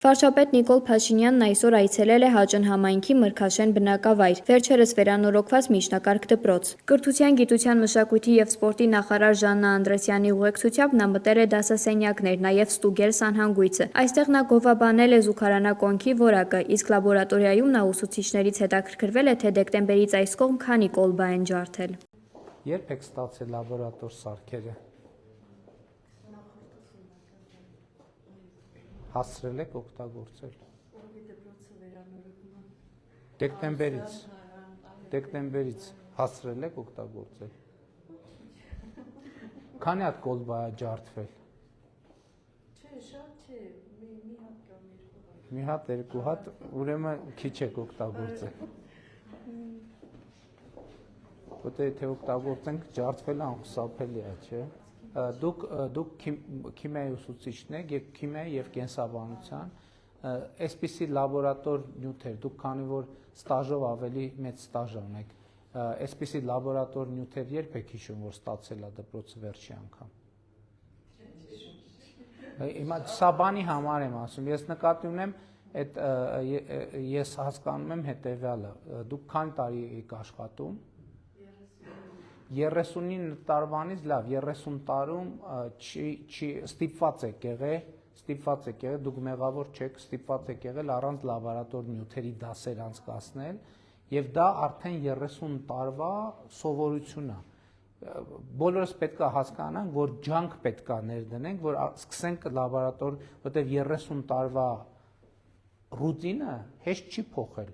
Վարչապետ Նիկոլ Փաշինյանն այսօր այցելել է Հաճն համայնքի Մրգաշեն բնակավայր, վերջերս վերանորոգված միջնակարգ դպրոց։ Կրթության, գիտության, մշակույթի և սպորտի նախարար Ժաննա Անդրեսյանի ուղեկցությամբ նա մտել է դասասենյակներ, նաև ստուգել սանհանգույցը։ Այստեղ նա գովաբանել է զուգարանակոնքի որակը, իսկ լաբորատորիայում նա ուսուցիչներից հետաքրքրվել է, թե դեկտեմբերից այս կողմ քանի կոլբա են ջարդել։ Երբ եք ստացել լաբորատոր սարքերը։ Հասցրել եք օգտագործել։ Դեկտեմբերից հասցրել եք օգտագործել։ Քանի հատ կոլբա է ջարդվել։ Չէ, շատ չէ, մի հատ կամ երկու հատ։ Մի հատ, երկու հատ, ուրեմն քիչ եք օգտագործել։ Որտե թե օգտագործենք ջարդվելը անխուսափելի է, չէ։ Դուք քիմիայի ուսուցիչն եք եւ քիմիայի եւ կենսաբանության, այսպիսի լաբորատոր նյութեր, դուք քանի որ ստաժով ավելի մեծ ստաժ ունեք, այսպիսի լաբորատոր նյութեր երբ եք հիշում, որ ստացել է դպրոցը վերջի անգամ։ Հիմա սա բանի համար եմ ասում, ես նկատի ունեմ, ես հասկանում եմ հետեւյալը, դուք քանի տարի եք աշխատում։ 39 տարվանից լավ 30 տարում ստիպված եք եղել, դուք մեղավոր չեք, ստիպված եք եղել առանց լաբորատոր նյութերի դասեր անցկացնել եւ դա արդեն 30 տարվա սովորություն է։ Բոլորս պետք է հասկանանք, որ ջանք պետք է ներդնենք, որ սկսենք լաբորատոր, որտեղ 30 տարվա ռուտինը հեշտ չի փոխել։